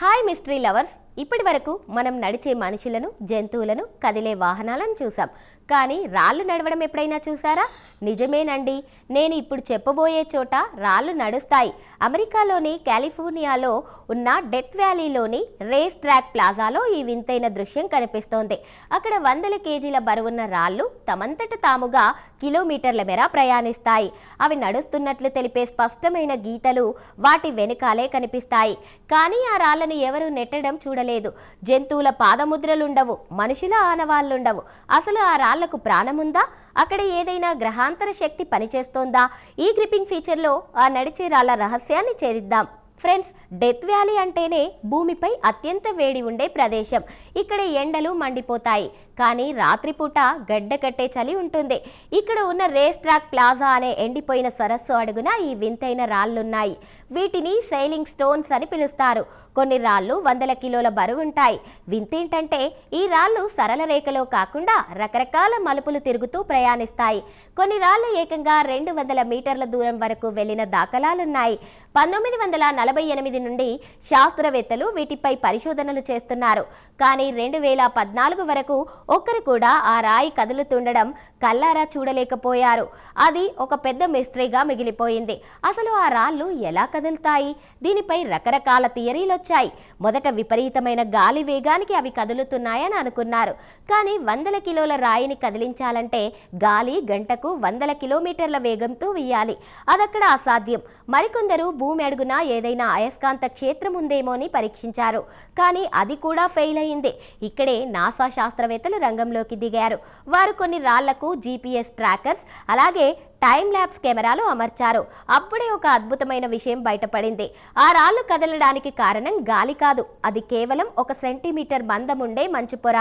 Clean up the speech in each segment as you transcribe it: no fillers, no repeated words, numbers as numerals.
Hi mystery lovers, ఇప్పటి వరకు మనం నడిచే మనుషులను, జంతువులను, కదిలే వాహనాలను చూసాం. కానీ రాళ్ళు నడవడం ఎప్పుడైనా చూసారా? నిజమేనండి, నేను ఇప్పుడు చెప్పబోయే చోట రాళ్ళు నడుస్తాయి. అమెరికాలోని కాలిఫోర్నియాలో ఉన్న డెత్ వ్యాలీలోని రేస్ ట్రాక్ ప్లాజాలో ఈ వింతైన దృశ్యం కనిపిస్తోంది. అక్కడ వందల కేజీల బరువున్న రాళ్ళు తమంతట తాముగా కిలోమీటర్ల మేర ప్రయాణిస్తాయి. అవి నడుస్తున్నట్లు తెలిపే స్పష్టమైన గీతలు వాటి వెనుకాలే కనిపిస్తాయి. కానీ ఆ రాళ్లను ఎవరూ నెట్టడం చూడలేదు. జంతువుల పాదముద్రలుండవు, మనుషుల ఆనవాళ్లుండవు. అసలు ఆ రాళ్లకు ప్రాణముందా? అక్కడ ఏదైనా గ్రహాంతర శక్తి పనిచేస్తోందా? ఈ గ్రిప్పింగ్ ఫీచర్లో ఆ నడిచే రాళ్ల రహస్యాన్ని ఛేదిద్దాం. ఫ్రెండ్స్, డెత్ వ్యాలీ అంటేనే భూమిపై అత్యంత వేడి ఉండే ప్రదేశం. ఇక్కడ ఎండలు మండిపోతాయి, కానీ రాత్రిపూట గడ్డ కట్టే చలి ఉంటుంది. ఇక్కడ ఉన్న రేస్ ట్రాక్ ప్లాజా అనే ఎండిపోయిన సరస్సు అడుగున ఈ వింతైన రాళ్లున్నాయి. వీటిని సెయిలింగ్ స్టోన్స్ అని పిలుస్తారు. కొన్ని రాళ్ళు 100 కిలోల బరువుంటాయి. వింతేంటంటే ఈ రాళ్ళు సరళ రేఖలో కాకుండా రకరకాల మలుపులు తిరుగుతూ ప్రయాణిస్తాయి. కొన్ని రాళ్ళు ఏకంగా 200 మీటర్ల దూరం వరకు వెళ్లిన దాఖలాలున్నాయి. 1948 నుండి శాస్త్రవేత్తలు వీటిపై పరిశోధనలు చేస్తున్నారు. కానీ 2014 వరకు ఒక్కరు కూడా ఆ రాయి కదులుతుండడం కల్లారా చూడలేకపోయారు. అది ఒక పెద్ద మిస్టరీగా మిగిలిపోయింది. అసలు ఆ రాళ్ళు ఎలా కదులుతాయి? దీనిపై రకరకాల థియరీలు వచ్చాయి. మొదట విపరీతమైన గాలి వేగానికి అవి కదులుతున్నాయని అనుకున్నారు. కానీ 100 కిలోల రాయిని కదిలించాలంటే గాలి గంటకు 100 కిలోమీటర్ల వేగంతో వీయాలి. అదక్కడ అసాధ్యం. మరికొందరు భూమి అడుగున ఏదైనా అయస్కాంత క్షేత్రం ఉందేమో అని పరీక్షించారు. కానీ అది కూడా ఫెయిల్ అయింది. ఇక్కడే నాసా శాస్త్రవేత్తలు రంగంలోకి దిగారు. వారు కొన్ని రాళ్లకు GPS ట్రాకర్స్, అలాగే టైం ల్యాబ్స్ కెమెరాలు అమర్చారు. అప్పుడే ఒక అద్భుతమైన విషయం బయటపడింది. ఆ రాళ్లు కదలడానికి కారణం గాలి కాదు, అది కేవలం 1 సెంటీమీటర్ మందముండే మంచు పొర.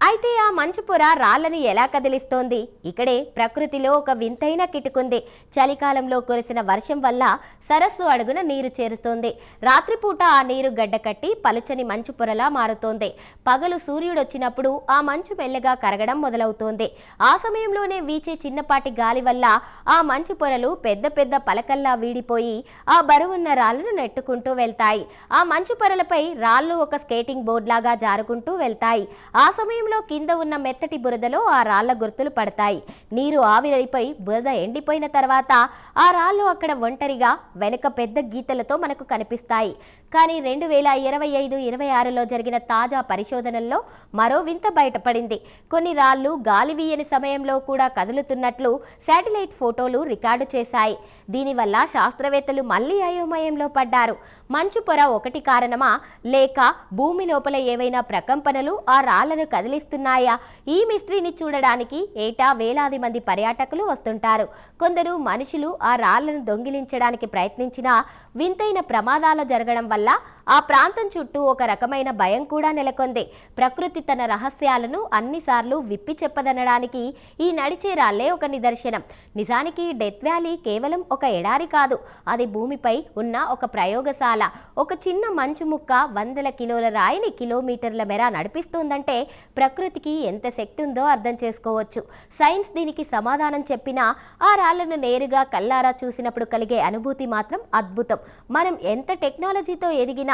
అయితే ఆ మంచు పొర రాళ్లను ఎలా కదిలిస్తోంది? ఇక్కడే ప్రకృతిలో ఒక వింతైన కిటుకుంది. చలికాలంలో కురిసిన వర్షం వల్ల సరస్సు అడుగున నీరు చేరుతోంది. రాత్రిపూట ఆ నీరు గడ్డకట్టి పలుచని మంచు పొరలా మారుతోంది. పగలు సూర్యుడొచ్చినప్పుడు ఆ మంచు మెల్లగా కరగడం మొదలవుతోంది. ఆ సమయంలోనే వీచే చిన్నపాటి గాలి వల్ల ఆ మంచు పొరలు పెద్ద పెద్ద పలకల్లా వీడిపోయి ఆ బరువున్న రాళ్లను నెట్టుకుంటూ వెళ్తాయి. ఆ మంచు పొరలపై రాళ్లు ఒక స్కేటింగ్ బోర్డ్ లాగా జారుకుంటూ వెళ్తాయి. ఆ సమయంలో కింద ఉన్న మెత్తటి బురదలో ఆ రాళ్ల గుర్తులు పడతాయి. నీరు ఆవిరైపోయి బురద ఎండిపోయిన తర్వాత ఆ రాళ్లు అక్కడ ఒంటరిగా వెనుక పెద్ద గీతలతో మనకు కనిపిస్తాయి. కానీ 2025-26లో జరిగిన తాజా పరిశోధనల్లో మరో వింత బయటపడింది. కొన్ని రాళ్లు గాలి వీయని సమయంలో కూడా కదులుతున్నట్లు శాటిలైట్ ఫోటోలు రికార్డు చేశాయి. దీనివల్ల శాస్త్రవేత్తలు మళ్లీ అయోమయంలో పడ్డారు. మంచు పొర ఒకటి కారణమా, లేక భూమి లోపల ఏవైనా ప్రకంపనలు ఆ రాళ్లను కదిలిస్తున్నాయా? ఈ మిస్టరీని చూడడానికి ఏటా వేలాది మంది పర్యాటకులు వస్తుంటారు. కొందరు మనుషులు ఆ రాళ్లను దొంగిలించడానికి ప్రయత్నించినా వింతైన ప్రమాదాలు జరగడం వల్ల ఆ ప్రాంతం చుట్టూ ఒక రకమైన భయం కూడా నెలకొంది. ప్రకృతి తన రహస్యాలను అన్నిసార్లు విప్పి చెప్పదనడానికి ఈ నడిచే రాళ్లే ఒక నిదర్శనం. నిజానికి డెత్ వ్యాలీ కేవలం ఒక ఎడారి కాదు, అది భూమిపై ఉన్న ఒక ప్రయోగశాల. ఒక చిన్న మంచు ముక్క 100 కిలోల రాయిని కిలోమీటర్ల మేర నడిపిస్తుందంటే ప్రకృతికి ఎంత శక్తి ఉందో అర్థం చేసుకోవచ్చు. సైన్స్ దీనికి సమాధానం చెప్పినా ఆ రాళ్లను నేరుగా కల్లారా చూసినప్పుడు కలిగే అనుభూతి మాత్రం అద్భుతం. మనం ఎంత టెక్నాలజీతో ఎదిగినా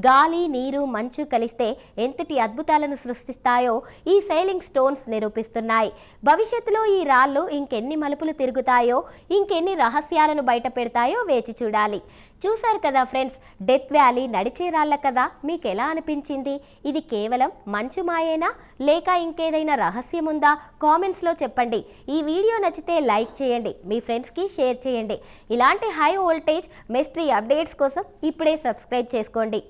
గాలి, నీరు, మంచు కలిస్తే ఎంతటి అద్భుతాలను సృష్టిస్తాయో ఈ సెయిలింగ్ స్టోన్స్ నిరూపిస్తున్నాయి. భవిష్యత్తులో ఈ రాళ్లు ఇంకెన్ని మలుపులు తిరుగుతాయో, ఇంకెన్ని రహస్యాలను బయట పెడతాయో వేచి చూడాలి. చూశారు కదా ఫ్రెండ్స్, డెత్ వ్యాలీ నడిచే రాళ్ల కదా. మీకు ఎలా అనిపించింది? ఇది కేవలం మంచు మాయేనా, లేక ఇంకేదైనా రహస్యం ఉందా? కామెంట్స్లో చెప్పండి. ఈ వీడియో నచ్చితే లైక్ చేయండి, మీ ఫ్రెండ్స్కి షేర్ చేయండి. ఇలాంటి హై వోల్టేజ్ మిస్టరీ అప్డేట్స్ కోసం ఇప్పుడే సబ్స్క్రైబ్ చేసుకోండి.